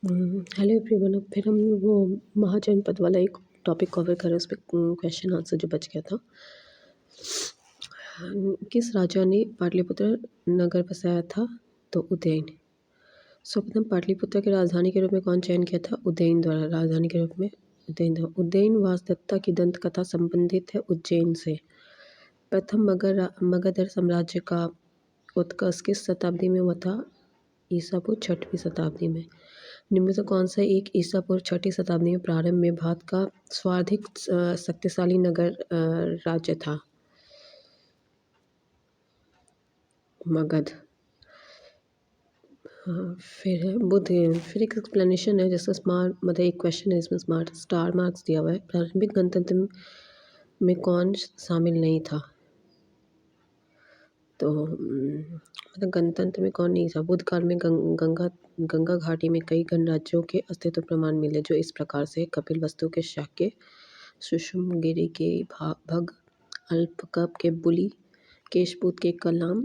Hello everyone. अब फिर हम वो महाजनपद वाला एक टॉपिक कवर कर रहे हैं। उस पर क्वेश्चन आंसर जो बच गया था। किस राजा ने पाटलिपुत्र नगर बसाया था? तो उदयन। सर्वप्रथम पाटलिपुत्र की राजधानी के रूप में कौन चयन किया था? उदयन द्वारा। राजधानी के रूप में उदयन द्वारा। उदयन वासदत्ता की दंत कथा संबंधित है उज्जैन से। प्रथम मगध साम्राज्य का उत्कर्ष किस शताब्दी में हुआ था? ईसा पूर्व 6वीं शताब्दी में। निम्न में से कौन सा एक ईसा पूर्व 6वीं शताब्दी में प्रारंभ में भारत का सर्वाधिक शक्तिशाली नगर राज्य था? मगध। फिर है बुद्ध। फिर एक एक्सप्लेनेशन है जिसका स्मार्ट मतलब एक क्वेश्चन है इसमें स्मार्ट स्टार मार्क्स दिया हुआ है। प्रारंभिक गणतंत्र में कौन शामिल नहीं था? तो मतलब गणतंत्र में कौन नहीं था? बुद्ध काल में गंगा घाटी में कई गणराज्यों के अस्तित्व प्रमाण मिले जो इस प्रकार से कपिलवस्तु के शाक्य, सुषुमगिरि के भग, अल्पकप के बुली, केशपुत के कलाम,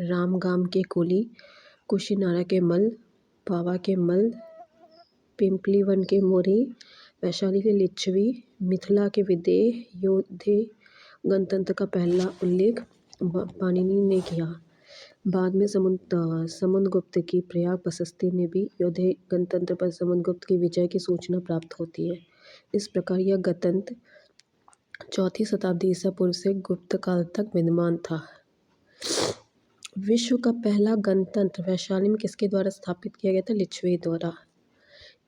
रामगाम के कोली, कुशीनारा के मल, पावा के मल, पिंपलीवन के मोरी, वैशाली के लिच्छवी, मिथिला के विदेह योधे गणतंत्र का पहला उल्लेख पाणिनि ने किया। बाद में समुद्रगुप्त की प्रयाग प्रशस्ति ने भी योधे गणतंत्र पर समुद्रगुप्त की विजय की सूचना प्राप्त होती है। इस प्रकार यह गणतंत्र 4वीं शताब्दी ईसा पूर्व से गुप्त काल तक विद्यमान था। विश्व का पहला गणतंत्र वैशाली में किसके द्वारा स्थापित किया गया था? लिच्छवी द्वारा।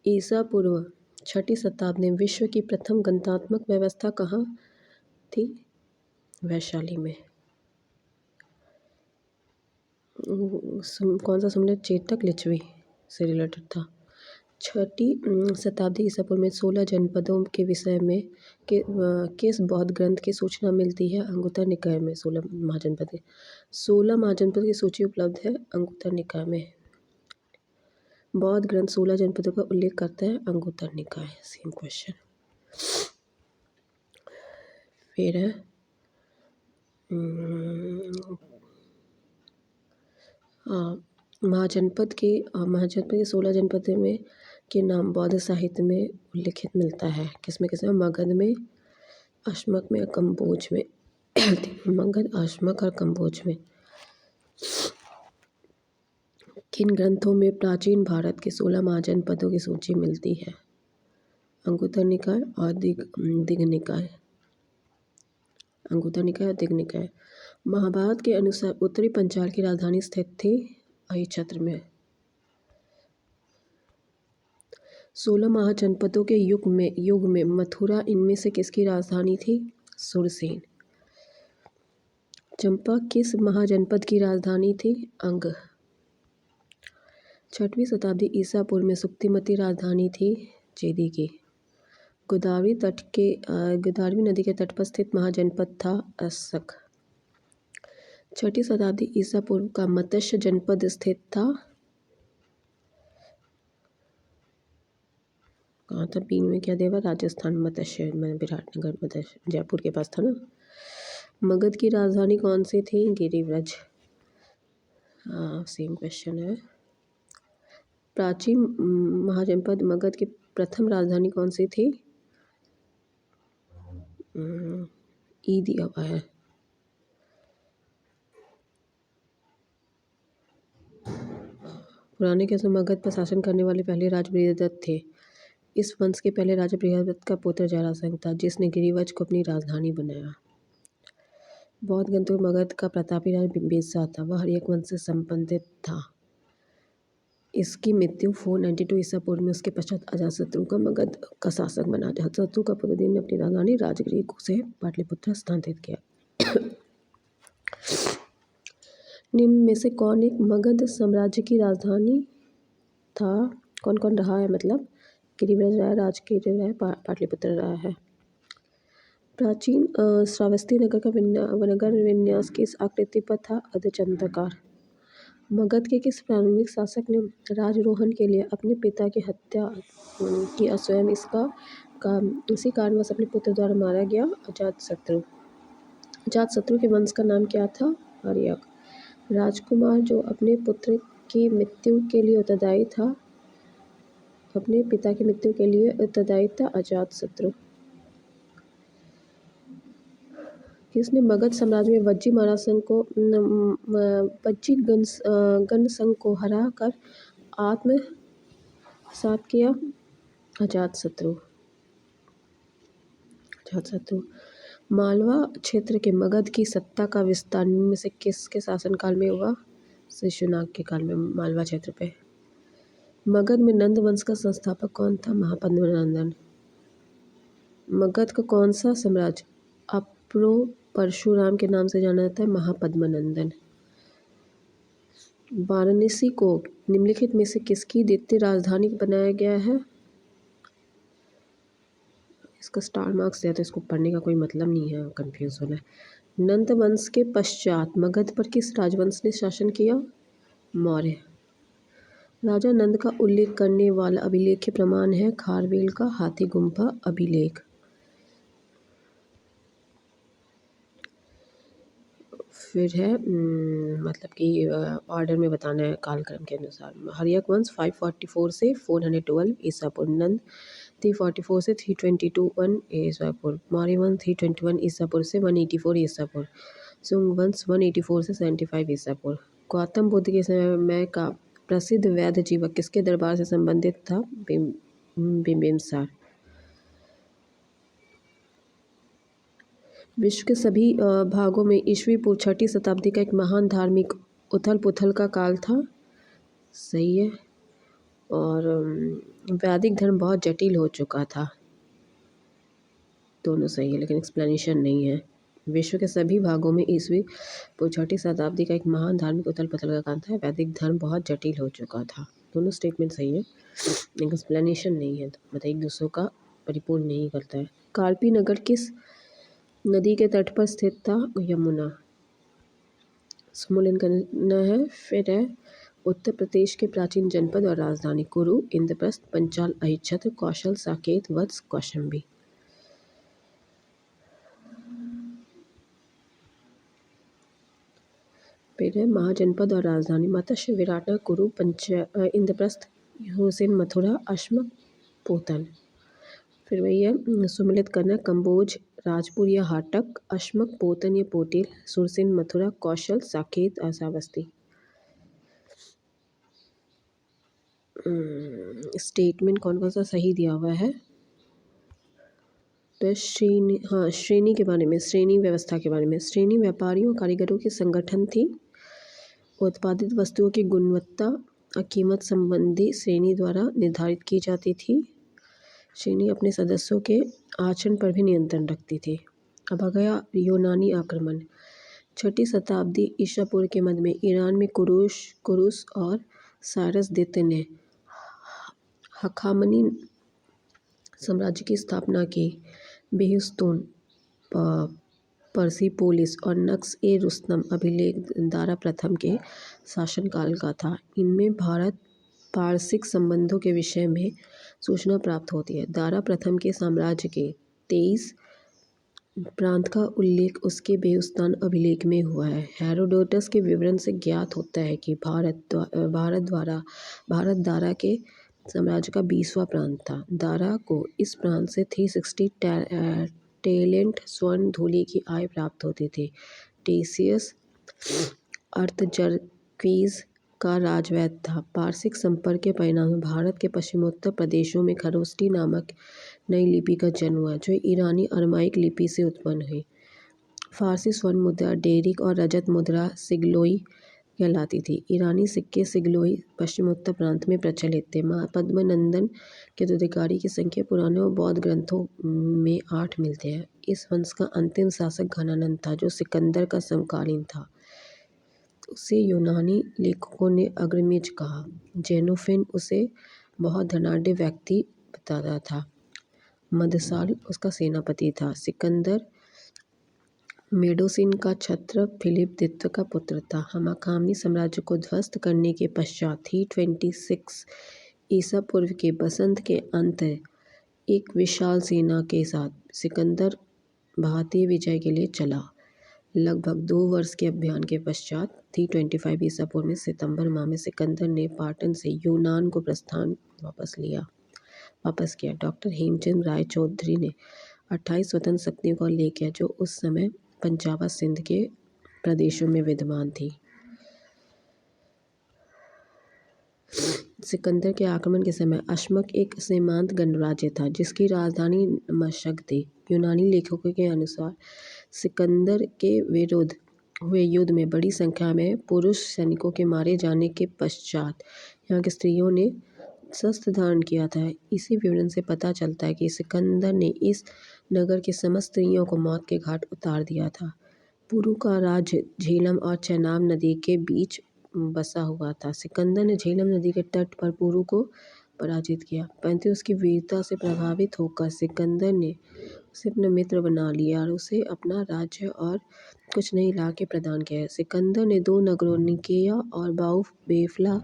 ईसा पूर्व 6वीं शताब्दी में विश्व की प्रथम गणतात्मक व्यवस्था कहाँ थी? वैशाली में। कौन सा सम्राट? चेतक लिच्छवी से रिलेटेड था। 6वीं शताब्दी ईसा पूर्व में 16 जनपदों के विषय में किस बौद्ध ग्रंथ की सूचना मिलती है? अंगुत्तर निकाय में 16 महाजनपद की सूची उपलब्ध है अंगुत्तर निकाय में। बौद्ध ग्रंथ 16 जनपदों का उल्लेख करता है अंगुत्तर निकाय। Same question. फिर है महाजनपद के 16 जनपद में के नाम बौद्ध साहित्य में उल्लिखित मिलता है। किसमें मगध में, अश्मक में, कंबोज में। मगध, अश्मक और कंबोज में। किन ग्रंथों में प्राचीन भारत के 16 महाजनपदों की सूची मिलती है? अंगुत्तर निकाय और दिग निकाय। अंगुत्तर निकाय और दिग निकाय। महाभारत के अनुसार उत्तरी पंचाल की राजधानी स्थित थी अहिछत्र में। 16 महाजनपदों के युग में मथुरा इनमें से किसकी राजधानी थी? सुरसेन। चंपा किस महाजनपद की राजधानी थी? अंग। 6वीं शताब्दी ईसा पूर्व में सुक्तिमती राजधानी थी चेदी की। गोदावरी नदी के तट पर स्थित महाजनपद था अस्सक। 6वीं शताब्दी ईसा पूर्व का मत्स्य जनपद स्थित था कहाँ था? बीन में क्या देवा? राजस्थान। मत्स्य में विराटनगर मत्स्य जयपुर के पास था ना। मगध की राजधानी कौन सी थी? गिरिव्रज। सेम क्वेश्चन है। प्राचीन महाजनपद मगध की प्रथम राजधानी कौन सी थी? ई दिया हुआ है। पुराने के समय मगध पर शासन करने वाले पहले राजा बृहदत्त थे। इस वंश के पहले राजा बृहदत्त का पुत्र जरासंध था जिसने गिरिवज को अपनी राजधानी बनाया। बौद्ध ग्रंथों में मगध का प्रतापी राजा बिंबिसार था। वह हर्यक वंश से संबंधित था। इसकी मृत्यु 492 ईसा पूर्व में। उसके पश्चात अजातशत्रु का मगध का शासक बना। अजातशत्रु का पुत्र ने अपनी राजधानी राजगृह से पाटलिपुत्र स्थानांतरित किया। निम्न में से कौन एक मगध साम्राज्य की राजधानी था? कौन कौन रहा है? मतलब गिरिव्रज रहा है, राजगृह रहा है, पाटलिपुत्र रहा है। प्राचीन श्रावस्ती नगर का नगर विन्यास किस आकृति पर था? अर्धचंद्राकार। मगध के किस प्रारंभिक शासक ने राजरोहण के लिए अपने पिता की हत्या की? स्वयं इसी कारणवश अपने पुत्र द्वारा मारा गया अजातशत्रु। अजातशत्रु के वंश का नाम क्या था? हर्यक। राजकुमार जो अपने पुत्र की मृत्यु के लिए उत्तरदायी था अपने पिता की मृत्यु के लिए उत्तरदायी था अजातशत्रु। किसने मगध साम्राज्य में वज्जी महाराज संघ को वज्जी गण संघ को हरा कर आत्मसात किया? अजातशत्रु। मालवा क्षेत्र के मगध की सत्ता का विस्तार निम्न में से किसके शासनकाल में हुआ? शिशुनाग के काल में मालवा क्षेत्र पे। मगध में नंद वंश का संस्थापक कौन था? महापद्मनंदन। मगध का कौन सा साम्राज्य अप्रो परशुराम के नाम से जाना जाता है? महापद्मनंदन। वाराणसी को निम्नलिखित में से किसकी द्वितीय राजधानी बनाया गया है? इसका स्टार मार्क्स दिया तो इसको पढ़ने का कोई मतलब नहीं है, कंफ्यूज होना है। नंद वंश के पश्चात मगध पर किस राजवंश ने शासन किया? मौर्य। राजा नंद का उल्लेख करने वाला अभिलेख्य प्रमाण है खारवेल का हाथी गुम्फा अभिलेख। फिर है मतलब कि ऑर्डर में बताना है कालक्रम के अनुसार। हर्यक वंश 544 से 412 ईसा पूर्व। नंद 344 से 321 ईसा पूर्व। मौर्य वंश 321 ईसा पूर्व से 184 ईसा पूर्व। सुंग वंश 184 से 75 ईसा पूर्व। गौतम बुद्ध के समय का प्रसिद्ध वैद्य जीवक किसके दरबार से संबंधित था? बिम्बिसार। विश्व के सभी भागों में ईस्वी पूर्व 6ठी शताब्दी का एक महान धार्मिक उथल पुथल का काल था। सही है। और वैदिक धर्म बहुत जटिल हो चुका था। दोनों सही है लेकिन एक्सप्लेनेशन नहीं है। विश्व के सभी भागों में ईस्वी पूर्व 6ठी शताब्दी का एक महान धार्मिक उथल पुथल का काल था। वैदिक धर्म बहुत जटिल हो चुका था। दोनों स्टेटमेंट सही है लेकिन एक्सप्लेनेशन नहीं है, मतलब एक दूसरों का परिपूर्ण नहीं करता है। कार्पी नगर किस नदी के तट पर स्थित था? यमुना। सम्मेलन करना है। फिर है उत्तर प्रदेश के प्राचीन जनपद और राजधानी। कुरु, इंद्रप्रस्थ, पंचाल, अहिच्छत्र, कौशल, साकेत, वत्स, कौशंबी। फिर है महाजनपद और राजधानी। मत्स्य, विराटा, कुरु, इंद्रप्रस्थ, हुसैन, मथुरा, अश्म, पोतन। फिर वही है सुमिलित करना। कंबोज, राजपुर या हाटक, अश्मक, पोतन या पोटेल, सुरसेन, मथुरा, कौशल, साकेत, आसावस्ती। स्टेटमेंट कौन कौन सा सही दिया हुआ है? तो श्रेणी के बारे में, श्रेणी व्यवस्था के बारे में। श्रेणी व्यापारियों कारीगरों के संगठन थी। उत्पादित वस्तुओं की गुणवत्ता और कीमत संबंधी श्रेणी द्वारा निर्धारित की जाती थी। श्रेणी अपने सदस्यों के आचरण पर भी नियंत्रण रखती थी। अब आ गया यूनानी आक्रमण। 6ठी शताब्दी ईसा पूर्व के मध्य में ईरान में कुरुस और साइरस द्वितीय ने हखामनी साम्राज्य की स्थापना की। बेहिस्तून, पर्सिपोलिस और नक्श ए रुस्तम अभिलेख दारा प्रथम के शासनकाल का था। इनमें भारत पारसिक संबंधों के विषय में सूचना प्राप्त होती है। दारा प्रथम के साम्राज्य के 23 प्रांत का उल्लेख उसके बेहुस्तान अभिलेख में हुआ है। हेरोडोटस के विवरण से ज्ञात होता है कि भारत दारा के साम्राज्य का 20वां प्रांत था। दारा को इस प्रांत से 360 टैलेंट स्वर्ण धूलि की आय प्राप्त होती थी। टेसियस अर्थजर्क्वीज का राजवैद्य था। पारसिक संपर्क के परिणाम में भारत के पश्चिमोत्तर प्रदेशों में खरोष्टी नामक नई लिपि का जन्म हुआ जो ईरानी अरमाइक लिपि से उत्पन्न हुई। फारसी स्वर्ण मुद्रा डेरिक और रजत मुद्रा सिगलोई कहलाती थी। ईरानी सिक्के सिगलोई पश्चिमोत्तर प्रांत में प्रचलित थे। महापद्मनंदन के उत्तराधिकारी की संख्या पुराने और बौद्ध ग्रंथों में 8 मिलते हैं। इस वंश का अंतिम शासक घनानंद था जो सिकंदर का समकालीन था। उसे यूनानी लेखकों ने अग्रमेज कहा। जेनोफेन उसे बहुत धनाढ्य व्यक्ति बताता था। मदसाल उसका सेनापति था। सिकंदर मेडोसिन का छत्र फिलिप द्वितीय का पुत्र था। हमाकामनी साम्राज्य को ध्वस्त करने के पश्चात 326 ईसा पूर्व के बसंत के अंत एक विशाल सेना के साथ सिकंदर भारतीय विजय के लिए चला। लगभग 2 वर्ष के अभियान के पश्चात 325 ईसा पूर्व में सितंबर माह में सिकंदर ने पाटन से यूनान को प्रस्थान वापस किया। डॉक्टर हेमचंद राय चौधरी ने 28 स्वतंत्र शक्तियों को ले किया जो उस समय पंजाब सिंध के प्रदेशों में विद्यमान थी। सिकंदर के आक्रमण के समय अशमक एक सीमांत गणराज्य था जिसकी राजधानी मशक थी। यूनानी लेखकों के अनुसार सिकंदर के विरुद्ध हुए युद्ध में बड़ी संख्या में पुरुष सैनिकों के मारे जाने के पश्चात यहाँ की स्त्रियों ने शस्त्र धारण किया था। इसी विवरण से पता चलता है कि सिकंदर ने इस नगर की समस्त स्त्रियों को मौत के घाट उतार दिया था। पुरु का राज्य झेलम और चेनाब नदी के बीच बसा हुआ था। सिकंदर ने झेलम नदी के तट पर पुरु को पराजित किया, परंतु उसकी वीरता से प्रभावित होकर सिकंदर ने उसे अपना मित्र बना लिया और उसे अपना राज्य और कुछ नए इलाके प्रदान किए। सिकंदर ने 2 नगरों निकेया और बाऊ-केफला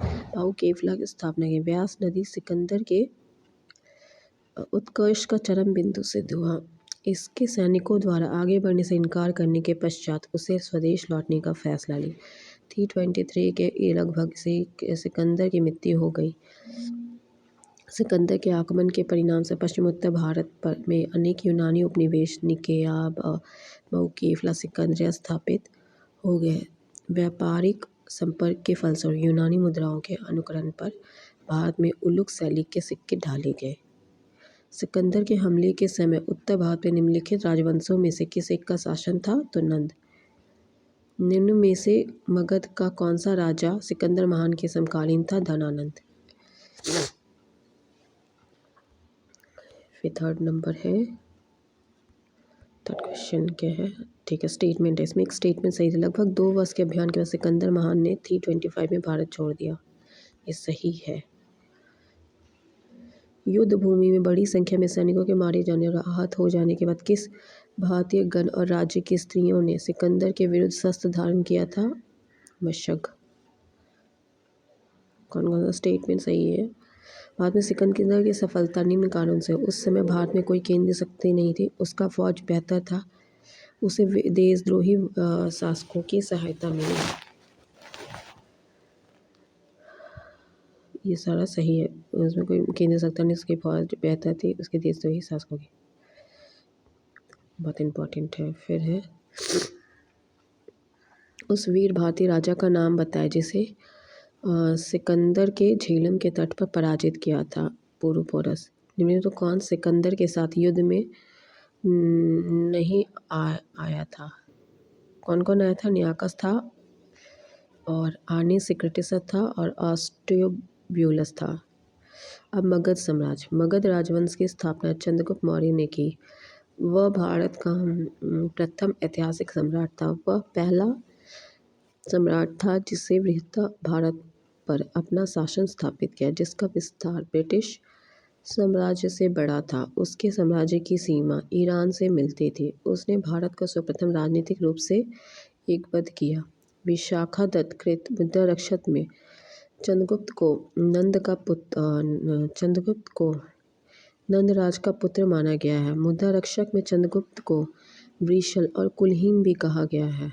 की स्थापना की। व्यास नदी सिकंदर के उत्कर्ष का चरम बिंदु सिद्ध हुआ। इसके सैनिकों द्वारा आगे बढ़ने से इनकार करने के पश्चात उसे स्वदेश लौटने का फैसला लिया। 323 के लगभग से सिकंदर की मृत्यु हो गई। सिकंदर के आक्रमण के परिणाम से पश्चिमोत्तर भारत में अनेक यूनानी उपनिवेश निकेया, बाऊ-केफला, सिकंदरिया स्थापित हो गए। व्यापारिक संपर्क के फलस्वरूप यूनानी मुद्राओं के अनुकरण पर भारत में उलुक शैली के सिक्के ढाले गए। सिकंदर के हमले के समय उत्तर भारत में निम्नलिखित राजवंशों में से किस एक का शासन था? तो नंद। निम्न में से मगध का कौन सा राजा सिकंदर महान के समकालीन था? धनानंद। फिर थर्ड नंबर है, थर्ड क्वेश्चन क्या है? ठीक है, स्टेटमेंट है। इसमें एक स्टेटमेंट सही है। लगभग 2 वर्ष के अभियान के बाद सिकंदर महान ने 325 में भारत छोड़ दिया। ये सही है। युद्ध भूमि में बड़ी संख्या में सैनिकों के मारे जाने और आहत हो जाने के बाद किस भारतीय गण और राज्य की स्त्रियों ने सिकंदर के विरुद्ध शस्त्र धारण किया था? मशक। कौन कौन सा स्टेटमेंट सही है? भारत में सिकंदर की सफलता निम्न कारण से। उस समय भारत में कोई केंद्रीय शक्ति नहीं थी, उसका फौज बेहतर था, उसे देशद्रोही शासकों की सहायता मिली। ये सारा सही है। उसमें कोई केंद्रीय सत्ता नहीं, उसकी फौज बेहतर थी, उसके देशद्रोही शासकों की। बहुत इम्पोर्टेंट है। फिर है, उस वीर भारतीय राजा का नाम बताए जिसे सिकंदर के झेलम के तट पर पराजित किया था? पुरुपोरस। निम्न तो कौन सिकंदर के साथ युद्ध में नहीं आया था? कौन कौन आया था? नियाकस था और आर्निस सिक्रेटिस था और ऑस्ट्रियोब्यूलस था। अब मगध साम्राज्य। मगध राजवंश की स्थापना चंद्रगुप्त मौर्य ने की। वह भारत का प्रथम ऐतिहासिक सम्राट था। वह पहला सम्राट था जिसे बृहत्तर भारत पर अपना शासन स्थापित किया, जिसका विस्तार ब्रिटिश साम्राज्य से बड़ा था। उसके साम्राज्य की सीमा ईरान से मिलती थी। उसने भारत को सर्वप्रथम राजनीतिक रूप से एकबद्ध किया। विशाखादत्त कृत मुद्राक्षक में चंद्रगुप्त को नंदराज का पुत्र माना गया है। मुद्राक्षक में चंद्रगुप्त को वृषल और कुलहीन भी कहा गया है।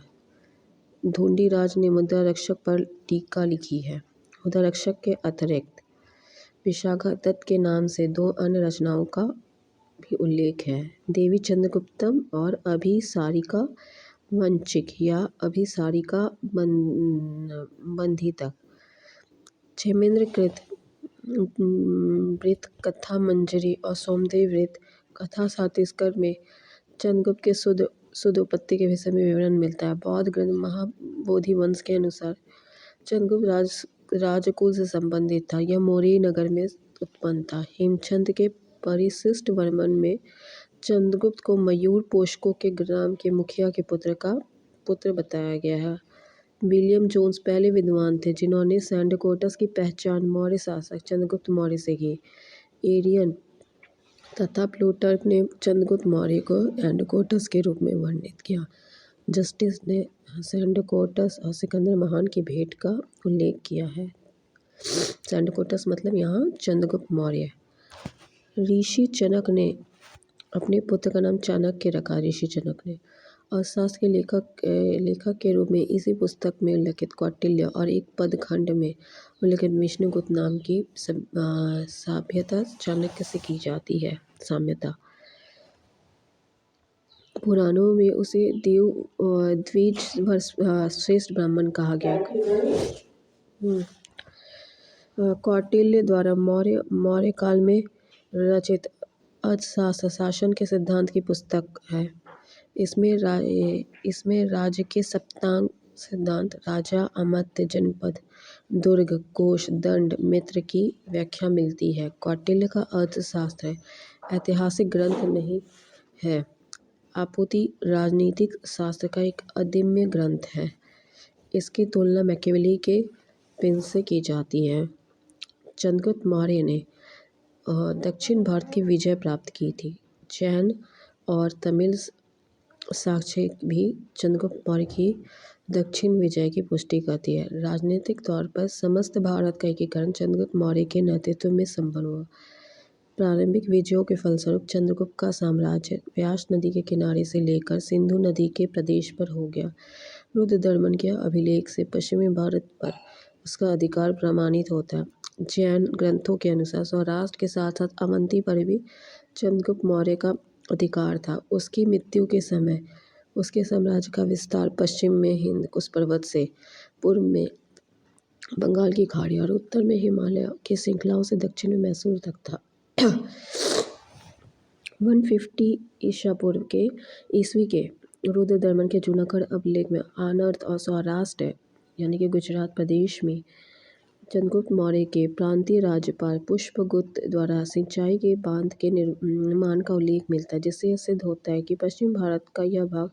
ढूंढीराज ने मुद्राक्षक पर टीका लिखी है। मुद्राक्षक के अतिरिक्त विशाखादत्त के नाम से 2 अन्य रचनाओं का भी उल्लेख है, देवी चंद्रगुप्तम और अभिसारिका वंचिक या अभिसारिका बंधितक। क्षेमेंद्र कृत वृत्त कथा मंजरी और सोमदेव वृत्त कथा छत्तीसगढ़ में चंद्रगुप्त के शुद्ध उत्पत्ति के विषय में विवरण मिलता है। बौद्ध ग्रंथ महाबोधि वंश के अनुसार चंद्रगुप्त राजकुल से संबंधित था। यह मौर्य नगर में उत्पन्न था। हेमचंद के परिशिष्ट वर्मन में चंद्रगुप्त को मयूर पोषकों के ग्राम के मुखिया के पुत्र बताया गया है। विलियम जोन्स पहले विद्वान थे जिन्होंने सैंडकोटस की पहचान मौर्य शासक चंद्रगुप्त मौर्य से की। एरियन तथा प्लूटार्क ने चंद्रगुप्त मौर्य को सैंडकोटस के रूप में वर्णित किया। जस्टिस ने सैंडकोटस और सिकंदर महान की भेंट का उल्लेख किया है। सैंडकोटस मतलब यहाँ चंद्रगुप्त मौर्य। ऋषि जनक ने अपने पुत्र का नाम चाणक्य रखा। ऋषि जनक ने अर्थशास्त्र के लेखक के रूप में इसी पुस्तक में उल्लिखित कौटिल्य और एक पदखंड में उल्लिखित विष्णुगुप्त नाम की सभ्यता चाणक्य से की जाती है। साम्यता पुराणों में उसे द्विज श्रेष्ठ ब्राह्मण कहा गया। कौटिल्य द्वारा मौर्य काल में रचित अर्थशास्त्र शासन के सिद्धांत की पुस्तक है। इसमें राज्य के सप्तांग सिद्धांत, राजा, अमात्य, जनपद, दुर्ग, कोष, दंड, मित्र की व्याख्या मिलती है। कौटिल्य का अर्थशास्त्र ऐतिहासिक ग्रंथ नहीं है, अपितु राजनीतिक शास्त्र का एक अदम्य ग्रंथ है। इसकी तुलना मैकियावेली के पिन से की जाती है। चंद्रगुप्त मौर्य ने दक्षिण भारत की विजय प्राप्त की थी। जैन और तमिल साक्ष्य भी चंद्रगुप्त मौर्य की दक्षिण विजय की पुष्टि करती है। राजनीतिक तौर पर समस्त भारत का एकीकरण चंद्रगुप्त मौर्य के नेतृत्व में संपन्न हुआ। प्रारंभिक विजयों के फलस्वरूप चंद्रगुप्त का साम्राज्य व्यास नदी के किनारे से लेकर सिंधु नदी के प्रदेश पर हो गया। रुद्रदमन के अभिलेख से पश्चिमी भारत पर उसका अधिकार प्रमाणित होता है। जैन ग्रंथों के अनुसार सौराष्ट्र के साथ साथ अवंती पर भी चंद्रगुप्त मौर्य का अधिकार था। उसकी मृत्यु के समय उसके साम्राज्य का विस्तार पश्चिम में हिंद कुश पर्वत से, पूर्व में बंगाल की खाड़ी और उत्तर में हिमालय की श्रृंखलाओं से दक्षिण में मैसूर तक था। 150 ईसा पूर्व के ईस्वी के रुद्रदमन के जूनागढ़ अभिलेख में आनर्त और सौराष्ट्र यानी कि गुजरात प्रदेश में चंद्रगुप्त मौर्य के प्रांतीय राज्यपाल पुष्पगुप्त द्वारा सिंचाई के बांध के निर्माण का उल्लेख मिलता है, जिससे यह सिद्ध होता है कि पश्चिम भारत का यह भाग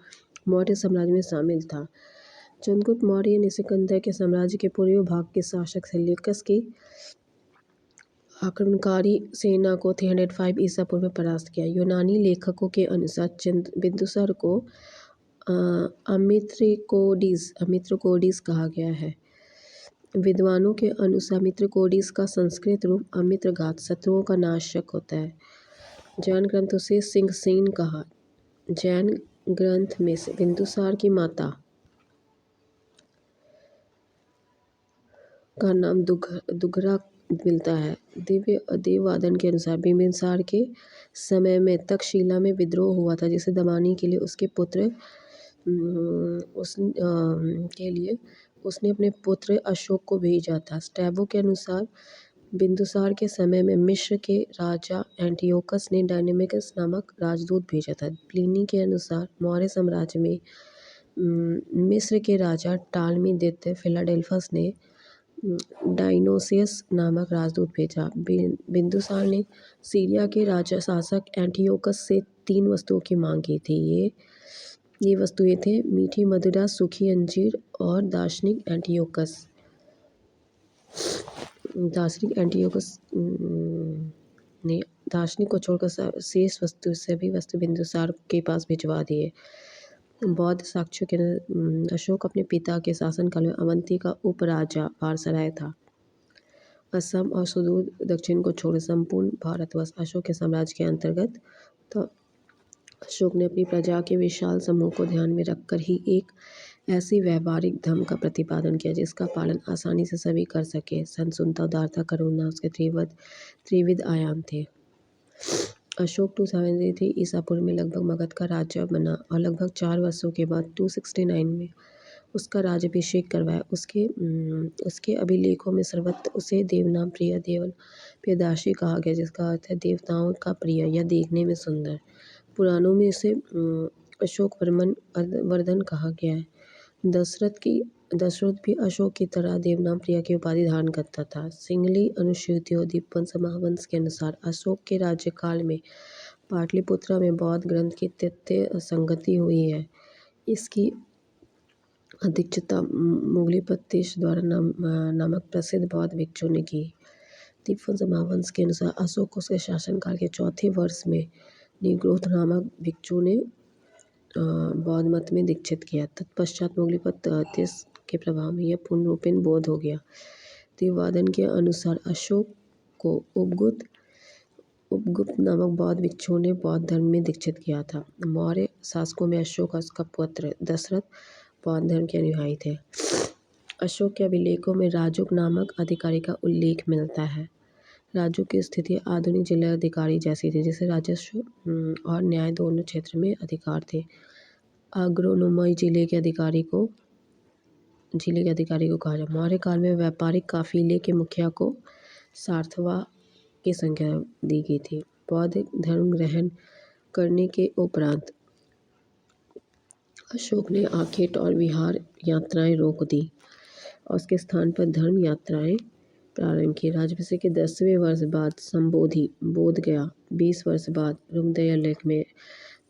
मौर्य साम्राज्य में शामिल था। चंद्रगुप्त मौर्य ने सिकंदर के साम्राज्य के पूर्वी भाग के शासक सेल्यूकस की आक्रमणकारी सेना को 305 ईसा पूर्व में परास्त किया। यूनानी लेखकों के अनुसार बिंदुसार को अमित्रकोडिस कहा गया है। विद्वानों के अनुसार मित्रकोडिस का संस्कृत रूप अमित्रघात, शत्रुओं का नाशक होता है। जैन ग्रंथों से सिंहसेन कहा। जैन ग्रंथ में से बिंदुसार की माता का नाम दुघरा मिलता है। देववादन के अनुसार बिंबिसार के समय में तक्षशिला में विद्रोह हुआ था, जिसे दबाने के लिए उसने अपने पुत्र अशोक को भेजा था। स्ट्रैबो के अनुसार बिंदुसार के समय में मिस्र के राजा एंटियोकस ने डायनामिकस नामक राजदूत भेजा था। प्लिनी के अनुसार मौर्य साम्राज्य में मिस्र के राजा टालमी द्वितीय फिलाडेल्फस ने डायनोसियस नामक राजदूत भेजा। बिंदुसार ने सीरिया के राजा शासक एंटियोकस से 3 वस्तुओं की मांग की थी। ये वस्तुएं थे मीठी मदिरा, सूखी अंजीर और दार्शनिक एंटियोकस ने दार्शनिक को छोड़कर शेष सभी वस्तु बिंदुसार के पास भिजवा दिए। बौद्ध साक्ष्यों के अशोक अपने पिता के शासनकाल में अवंती का उपराजा वारसराय था। असम और सुदूर दक्षिण को छोड़ संपूर्ण भारतवर्ष अशोक के साम्राज्य के अंतर्गत था। अशोक ने अपनी प्रजा के विशाल समूह को ध्यान में रखकर ही एक ऐसी व्यवहारिक धर्म का प्रतिपादन किया जिसका पालन आसानी से सभी कर सके। सहिष्णुता, उदारता, करुणा उसके त्रिविध आयाम थे। अशोक 273 ईसा पूर्व में लगभग मगध का राजा बना और लगभग 4 वर्षों के बाद 269 में उसका राज्याभिषेक करवाया। उसके अभिलेखों में सर्वत्र उसे देवनाम प्रिय, देवन प्रियदर्शी कहा गया, जिसका अर्थ है देवताओं का प्रिय या देखने में सुंदर। पुराणों में इसे अशोक वर्धन कहा गया है। दशरथ भी अशोक की तरह देवनाम प्रिय की उपाधि धारण करता था। सिंगली अनुसूचियों दीपवंश महावंश के अनुसार अशोक के राज्यकाल में पाटलिपुत्र में बौद्ध ग्रंथ की तथ्य संगति हुई है। इसकी अध्यक्षता मोगलीपतिश द्वारा नामक प्रसिद्ध बौद्ध भिक्षु ने की। दीपवंश महावंश के अनुसार अशोक को उसके शासनकाल के 4थे वर्ष में निग्रोध नामक भिक्षु ने बौद्ध मत में दीक्षित किया। तत्पश्चात मोगलीपतिश के प्रभाव में यह पूर्ण रूपेण बौद्ध हो गया। देववादन के अनुसार अशोक को उपगुप्त नामक बौद्ध भिक्षु ने बौद्ध धर्म में दीक्षित किया था। मौर्य शासकों में अशोक और उसका पुत्र दशरथ बौद्ध धर्म के अनुयायी थे। अशोक के अभिलेखों में राजुक नामक अधिकारी का उल्लेख मिलता है। राजुक की स्थिति आधुनिक जिलाधिकारी जैसी थी, जिसे राजस्व और न्याय दोनों क्षेत्र में अधिकार थे। अग्रनोमई जिले के अधिकारी को कहा जाए। मौर्य काल में व्यापारिक काफिले के मुखिया को सार्थवा की संख्या दी गई थी। बौद्ध धर्म ग्रहण करने के उपरांत अशोक ने आखेट और विहार यात्राएं रोक दी और उसके स्थान पर धर्म यात्राएं प्रारंभ की। राजभिषेक के 10वें वर्ष बाद संबोधि बोध गया। 20 वर्ष बाद रुमदेय लेक में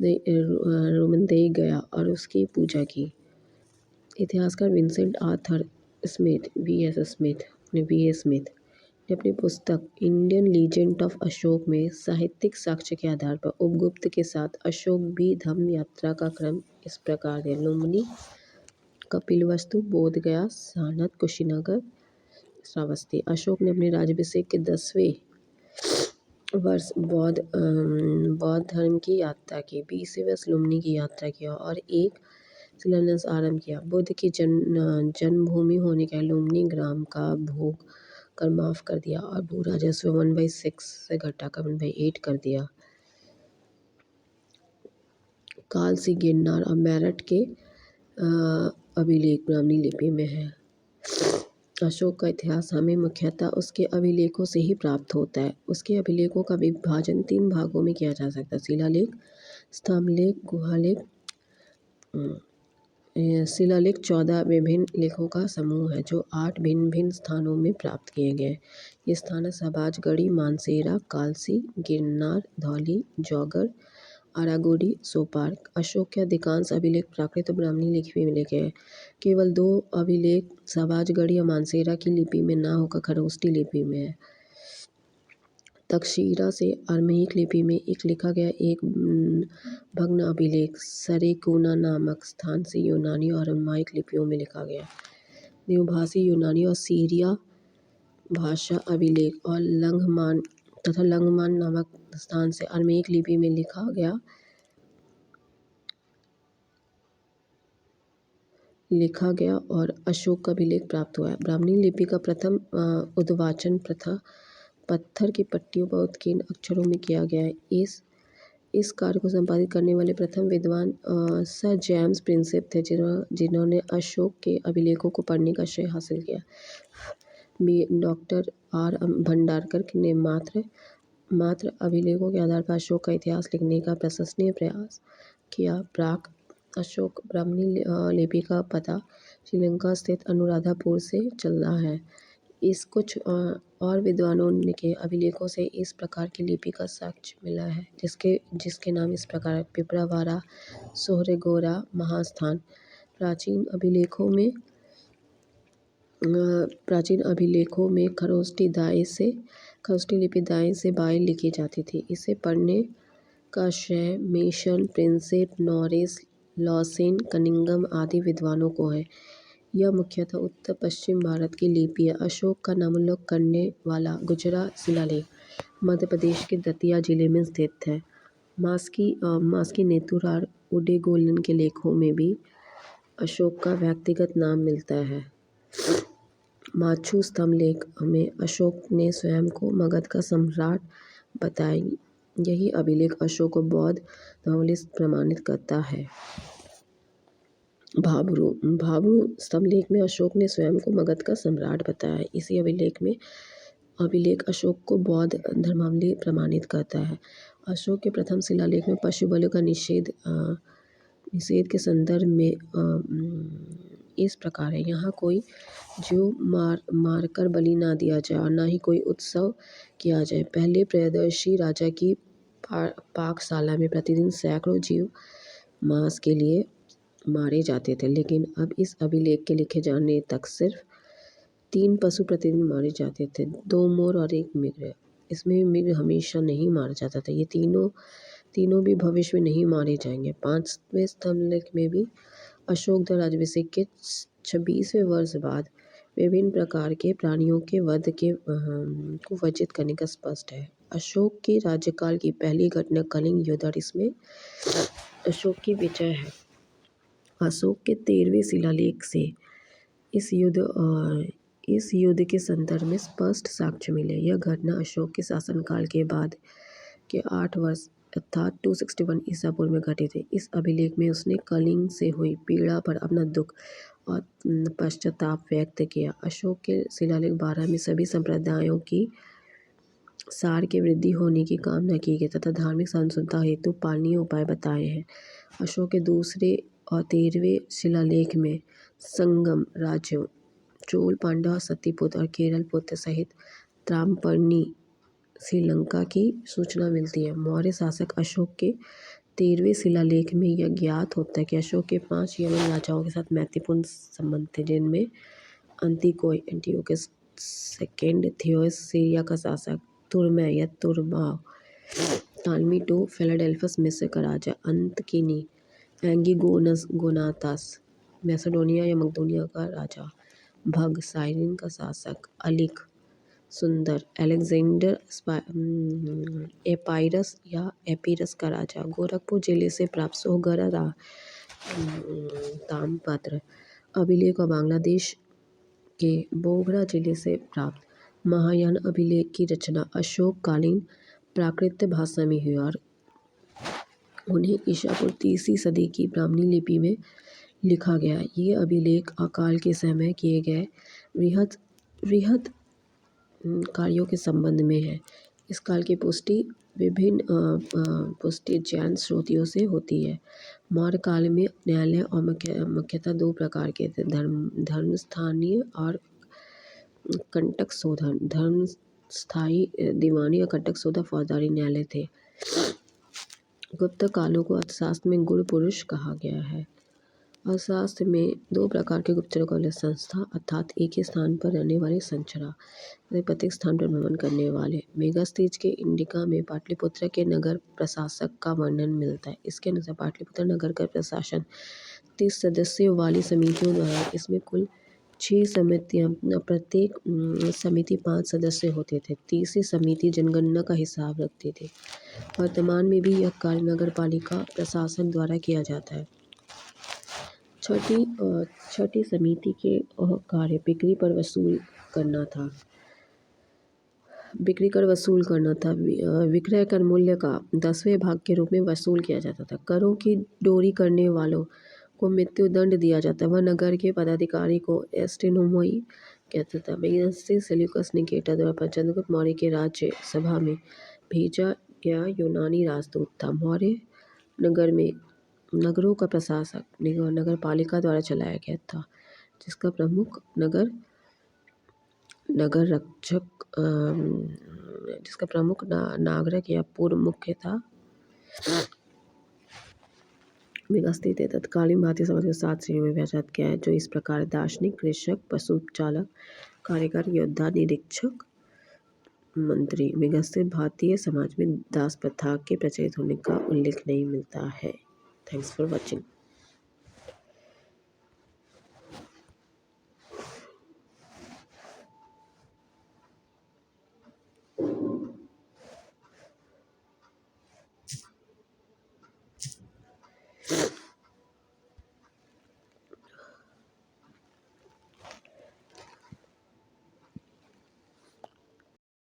रुमदेई गया और उसकी पूजा की। इतिहासकार Vincent Arthur Smith VA. Smith ने अपनी पुस्तक इंडियन लीजेंड ऑफ अशोक में साहित्यिक साक्ष्य के आधार पर उपगुप्त के साथ अशोक भी धम्म यात्रा का क्रम इस प्रकार है: लुम्बिनी, कपिलवस्तु, बोधगया, सारनाथ, कुशीनगर, श्रावस्ती। अशोक ने अपने राज्याभिषेक के 10वें वर्ष बौद्ध धर्म की यात्रा की। 20वें वर्ष लुम्बिनी की यात्रा की और एक शिलान्यास आरंभ किया। बुद्ध की जन्मभूमि होने के लुम्बिनी ग्राम का भोग कर माफ कर दिया और भू राजस्व 1/6 से घटाकर 1/8 कर दिया। कालसी, गिरनार और मेरठ के अभिलेख ब्राह्मी लिपि में है। अशोक का इतिहास हमें मुख्यतः उसके अभिलेखों से ही प्राप्त होता है। उसके अभिलेखों का विभाजन 3 भागों में किया जा सकता है: शिलालेख, स्तंभलेख, गुहालेख। शिलालेख 14 विभिन्न लेखों का समूह है जो 8 भिन्न भिन्न स्थानों में प्राप्त किए गए। ये स्थान है सबाजगढ़ी, मानसेरा, कालसी, गिरनार, धौली, जौगड़, आरागोड़ी, सोपार। अशोक के अधिकांश अभिलेख प्राकृत और ब्राह्मी लिपि में लिखे हैं। केवल 2 अभिलेख सबाजगढ़ी और मानसेरा की लिपि में न होकर खरोष्टी लिपि में है। तक्षशिला से अरमैक लिपि में लिखा गया एक भग्न अभिलेख सरेकुना नामक स्थान से यूनानी और अरमाइक लिपियों में लिखा गया। द्विभाषी यूनानी और सीरिया भाषा अभिलेख और लंघमान नामक स्थान से अरमैक लिपि में लिखा गया और अशोक का अभिलेख प्राप्त हुआ है। ब्राह्मी लिपि का प्रथम उद्वाचन पत्थर की पट्टियों पर उत्कीर्ण अक्षरों में किया गया है। इस कार्य को संपादित करने वाले प्रथम विद्वान सर जेम्स प्रिंसेप थे, जिन्होंने अशोक के अभिलेखों को पढ़ने का श्रेय हासिल किया। डॉक्टर आर भंडारकर ने मात्र अभिलेखों के आधार पर अशोक का इतिहास लिखने का प्रशंसनीय प्रयास किया। प्राक अशोक ब्राह्मी लिपि का पता श्रीलंका स्थित अनुराधापुर से चल रहा है। इस कुछ और विद्वानों के अभिलेखों से इस प्रकार की लिपि का साक्ष्य मिला है, जिसके नाम इस प्रकार है: पिपरावारा, सोहरेगोरा, महास्थान। प्राचीन अभिलेखों में खरोष्टी लिपि दाएं से बाएं लिखी जाती थी। इसे पढ़ने का श्रेय mason, Prinsep, Norris, Lausanne, Cunningham आदि विद्वानों को है। यह मुख्यतः उत्तर पश्चिम भारत की लिपि है। अशोक का नामोल्लेख करने वाला गुजरा शिलालेख मध्य प्रदेश के दतिया जिले में स्थित है। मास्की नेतुरार उडेगोलन के लेखों में भी अशोक का व्यक्तिगत नाम मिलता है। माचू स्तंभलेख में अशोक ने स्वयं को मगध का सम्राट बताया। यही अभिलेख अशोक को बौद्ध धर्मावलंबी प्रमाणित करता है। भाब्रू स्तंभलेख में अशोक ने स्वयं को मगध का सम्राट बताया। इसी अभिलेख अशोक को बौद्ध धर्मावलंबी प्रमाणित करता है। अशोक के प्रथम शिलालेख में पशु बलि का निषेध के संदर्भ में इस प्रकार है: यहाँ कोई जीव मारकर बलि ना दिया जाए और ना ही कोई उत्सव किया जाए। पहले प्रियदर्शी राजा की पाकशाला में प्रतिदिन सैकड़ों जीव मांस के लिए मारे जाते थे, लेकिन अब इस अभिलेख के लिखे जाने तक सिर्फ 3 पशु प्रतिदिन मारे जाते थे, 2 मोर और 1 मृग। इसमें मृग हमेशा नहीं मारा जाता था। ये तीनों भी भविष्य में नहीं मारे जाएंगे। 5वें स्तंभलेख में भी अशोक द राज्याभिषेक के 26वें वर्ष बाद विभिन्न प्रकार के प्राणियों के वध को वर्जित करने का स्पष्ट है। अशोक के राज्यकाल की पहली घटना कलिंग युद्ध और इसमें अशोक की विजय है। अशोक के 13वें शिलालेख से इस युद्ध के संदर्भ में स्पष्ट साक्ष्य मिले। यह घटना अशोक के शासनकाल के बाद के 8 वर्ष अर्थात 261 ईसा पूर्व में घटी थी। इस अभिलेख में उसने कलिंग से हुई पीड़ा पर अपना दुख और पश्चाताप व्यक्त किया। अशोक के शिलालेख 12 में सभी संप्रदायों की सार के वृद्धि होने की कामना की गई तथा धार्मिक सहिष्णुता हेतु पालनीय उपाय बताए हैं। अशोक के दूसरे और 13वें शिलालेख में संगम राज्यों चोल, पांड्या, सतीपुत्र और केरल पुत्र सहित त्रामपर्णी श्रीलंका की सूचना मिलती है। मौर्य शासक अशोक के 13वें शिलालेख में यह ज्ञात होता है कि अशोक के 5 यमन राजाओं के साथ मैत्रीपूर्ण संबंध थे, जिनमें अंतिकोय एंटियोकस सेकेंड, थियोस सीरिया का शासक, तुर्मै या तुर्बाव, टालमी टू फिलाडेल्फस मिस्र का राजा, अंतकिनी एंगिगोनस गोनातास मैसेडोनिया या मकदोनिया का राजा, भग साइरिन का शासक, अलिक सुंदर अलेक्जेंडर एपाइरस या एपीरस का राजा, गोरखपुर जिले से प्राप्त सोहगरा ताम्रपत्र अभिलेख और बांग्लादेश के बोगरा जिले से प्राप्त महायान अभिलेख की रचना अशोककालीन प्राकृत भाषा में हुई और उन्हें ईसापुर 3वीं सदी की ब्राह्मणी लिपि में लिखा गया। ये अभिलेख अकाल के समय किए गए वृहत कार्यों के संबंध में है। इस काल की पुष्टि विभिन्न पुष्टि जैन स्रोतों से होती है। मौर्य काल में न्यायालय और मुख्यतः 2 प्रकार के थे, धर्मस्थानीय और कंटक शोधन। धर्मस्थायी दीवानी और कंटक शोधा फौजदारी न्यायालय थे। गुप्त कालों को अर्थशास्त्र में गुण पुरुष कहा गया है। अर्थशास्त्र में 2 प्रकार के गुप्तचरों का उल्लेख, संस्था अर्थात एक ही स्थान पर रहने वाले संचरा, प्रत्येक स्थान पर भ्रमण करने वाले। मेगास्थनीज के इंडिका में पाटलिपुत्र के नगर प्रशासक का वर्णन मिलता है। इसके अनुसार पाटलिपुत्र नगर का प्रशासन 30 सदस्यों वाली समितियों द्वारा, इसमें कुल 6 समितियां, प्रत्येक समिति 5 सदस्य होते थे। तीसरी समिति जनगणना का हिसाब रखती थी। वर्तमान में भी यह कार्य नगर पालिका प्रशासन द्वारा किया जाता है। छठी समिति के कार्य बिक्री पर वसूल करना था। बिक्री कर वसूल करना था। विक्रय कर मूल्य का 10वें भाग के रूप में वसूल किया जाता था। करों की डोरी करने वालों को मृत्युदंड दिया जाता। वह नगर के पदाधिकारी को एस्टेनोमोई कहता था। मेगास्थनीज सेल्यूकस निकेटर द्वारा चंद्रगुप्त मौर्य के राज्य सभा में भेजा गया यूनानी राजदूत था। मौर्य नगरों का प्रशासक नगर पालिका द्वारा चलाया गया था, जिसका प्रमुख नागरिक या पूर्व मुख्य था। मेगास्थनीज ने तत्कालीन भारतीय समाज को 7 श्रेणियों में विभाजित किया है, जो इस प्रकार दार्शनिक, कृषक, पशुचालक, कारीगर, योद्धा, निरीक्षक, मंत्री। मेगास्थनीज भारतीय समाज में दास प्रथा के प्रचलित होने का उल्लेख नहीं मिलता है। Thanks for watching.